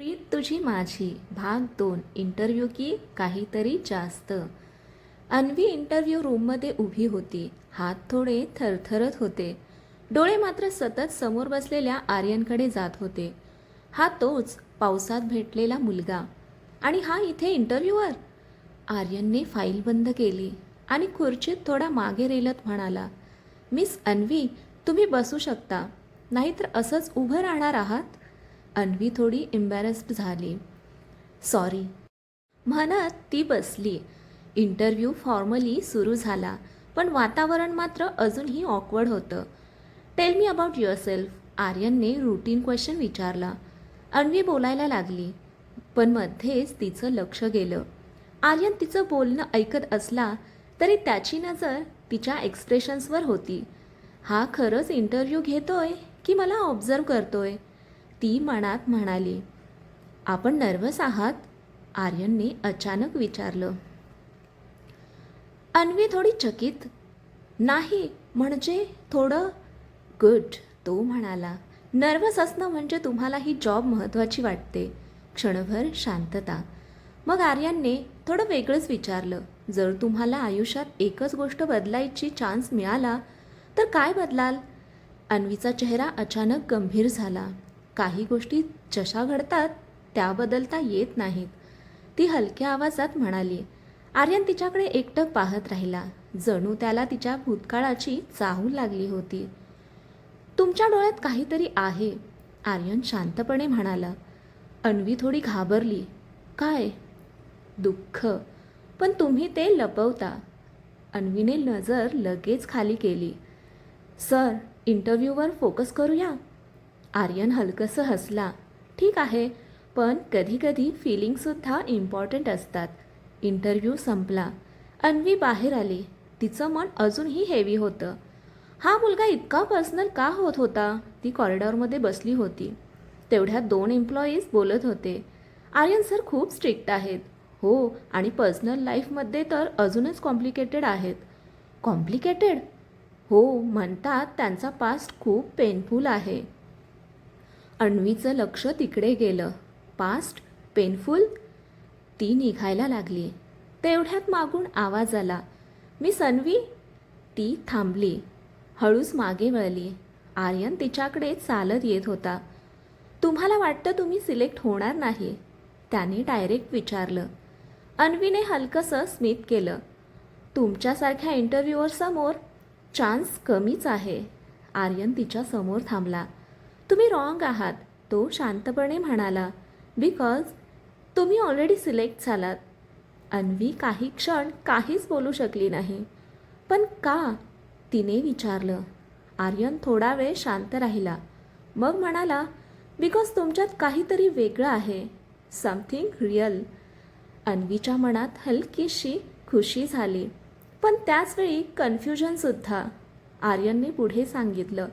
प्रीत तुझी माझी भाग 2 इंटरव्ह्यू की काहीतरी जास्त. अन्वी इंटरव्ह्यू रूममध्ये उभी होती. हात थोडे थरथरत होते. डोळे मात्र सतत समोर बसलेल्या आर्यनकडे जात होते. हा तोच पावसात भेटलेला मुलगा. आणि हा इथे इंटरव्ह्यूवर. आर्यनने फाईल बंद केली आणि खुर्चीत थोडा मागे रेलत म्हणाला, मिस अन्वी, तुम्ही बसू शकता, नाहीतर असंच उभं राहणार आहात. अन्वी थोडी एम्बॅरस्ड झाली. सॉरी म्हणत ती बसली. इंटरव्ह्यू फॉर्मली सुरू झाला, पण वातावरण मात्र अजूनही ऑकवर्ड होतं. टेल मी अबाउट युअरसेल्फ, आर्यनने रुटीन क्वेश्चन विचारला. अन्वी बोलायला लागली, पण मध्येच तिचं लक्ष गेलं. आर्यन तिचं बोलणं ऐकत असला तरी त्याची नजर तिच्या एक्सप्रेशन्सवर होती. हा खरंच इंटरव्ह्यू घेतोय की मला ऑब्झर्व करतोय, ती मनात म्हणाली. आपण नर्वस आहात, आर्यनने अचानक विचारलं. अन्वी थोडी चकित. नाही, म्हणजे थोडं. गुड, तो म्हणाला. नर्वस असणं म्हणजे तुम्हाला ही जॉब महत्त्वाची वाटते. क्षणभर शांतता. मग आर्यनने थोडं वेगळंच विचारलं. जर तुम्हाला आयुष्यात एकच गोष्ट बदलायची चान्स मिळाला तर काय बदलाल. अन्वीचा चेहरा अचानक गंभीर झाला. काही गोष्टी जशा घडतात त्या बदलता येत नाहीत, ती हलक्या आवाजात म्हणाली. आर्यन तिच्याकडे एकटक पाहत राहिला, जणू त्याला तिच्या भूतकाळाची चाहूल लागली होती. तुमच्या डोळ्यात काहीतरी आहे, आर्यन शांतपणे म्हणाला. अन्वी थोडी घाबरली. काय. दुःख, पण तुम्ही ते लपवता. अन्वीने नजर लगेच खाली केली. सर, इंटरव्ह्यूवर फोकस करूया. आर्यन हलकंसं हसला. ठीक आहे, पण कधीकधी फिलिंगसुद्धा इम्पॉर्टंट असतात. इंटरव्ह्यू संपला. अन्वी बाहेर आली. तिचं मन अजूनही हेवी होतं. हा मुलगा इतका पर्सनल का होत होता. ती कॉरिडॉरमध्ये बसली होती. तेवढ्यात 2 एम्प्लॉईज बोलत होते. आर्यन सर खूप स्ट्रिक्ट आहेत. हो, आणि पर्सनल लाईफमध्ये तर अजूनच कॉम्प्लिकेटेड आहेत. कॉम्प्लिकेटेड? हो, म्हणतात त्यांचा पास्ट खूप पेनफुल आहे. अन्वीचं लक्ष तिकडे गेलं. Past painful? ती निघायला लागली. तेवढ्यात मागून आवाज आला, मिस अन्वी. ती थांबली, हळूच मागे वळली. आर्यन तिच्याकडे चालत येत होता. तुम्हाला वाटतं तुम्ही सिलेक्ट होणार नाही, त्याने डायरेक्ट विचारलं. अन्वीने हलकंसं स्मित केलं. तुमच्यासारख्या इंटरव्ह्यूअर समोर चान्स कमीच आहे. आर्यन तिच्या समोर थांबला. तुम्ही रॉंग आहात, तो शांतपणे म्हणाला. बिकॉज तुम्ही ऑलरेडी सिलेक्ट झालात. अन्वी काही क्षण काहीच बोलू शकली नाही. पण का, तिने विचारलं. आर्यन थोडा वेळ शांत राहिला. मग म्हणाला, बिकॉज तुमच्यात काहीतरी वेगळं आहे. Something real. अन्वीच्या मनात हलकीशी खुशी झाली, पण त्याचवेळी कन्फ्युजनसुद्धा. आर्यनने पुढे सांगितलं,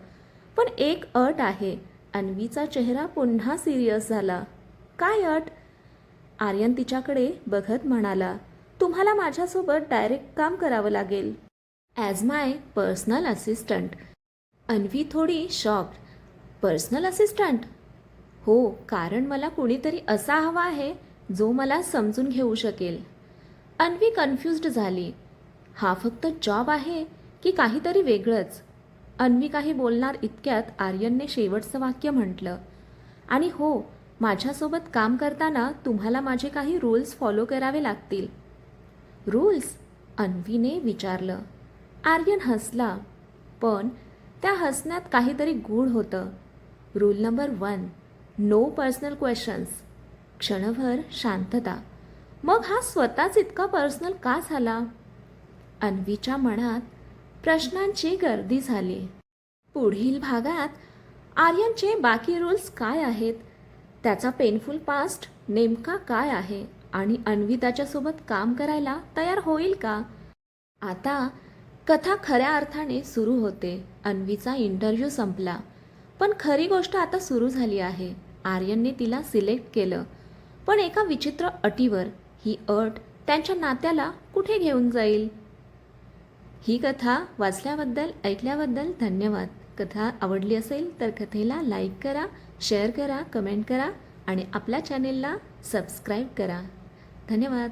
पण एक अट आहे. अन्वीचा चेहरा पुन्हा सिरियस झाला. काय अट. आर्यन तिच्याकडे बघत म्हणाला, तुम्हाला माझ्यासोबत डायरेक्ट काम करावं लागेल. ॲज माय पर्सनल असिस्टंट. अन्वी थोडी शॉक्ड. Personal assistant? हो, कारण मला कुणीतरी असा हवा आहे जो मला समजून घेऊ शकेल. अन्वी कन्फ्युज्ड झाली. हा फक्त जॉब आहे की काहीतरी वेगळंच. अन्वी काही बोलणार इतक्यात आर्यनने शेवटचं वाक्य म्हटलं. आणि हो, माझ्यासोबत काम करताना तुम्हाला माझे काही रूल्स फॉलो करावे लागतील. रूल्स? अन्वीने विचारलं. आर्यन हसला, पण त्या हसण्यात काहीतरी गूढ होतं. Rule number 1, no personal questions. क्षणभर शांतता. मग हा स्वतःच इतका पर्सनल का झाला. अन्वीच्या मनात प्रश्नांची गर्दी झाली. पुढील भागात आर्यनचे बाकी रूल्स काय आहेत, त्याचा पेनफुल पास्ट नेमका काय आहे आणि अन्वी त्याच्यासोबत काम करायला तयार होईल का. आता कथा खऱ्या अर्थाने सुरू होते. अन्वीचा इंटरव्ह्यू संपला, पण खरी गोष्ट आता सुरू झाली आहे. आर्यनने तिला सिलेक्ट केलं, पण एका विचित्र अटीवर. ही अट त्यांच्या नात्याला कुठे घेऊन जाईल. ही कथा वाचल्याबद्दल, ऐकल्याबद्दल धन्यवाद. कथा आवडली असेल तर कथेला लाईक करा, शेअर करा, कमेंट करा आणि आपल्या चॅनेलला सबस्क्राईब करा. धन्यवाद.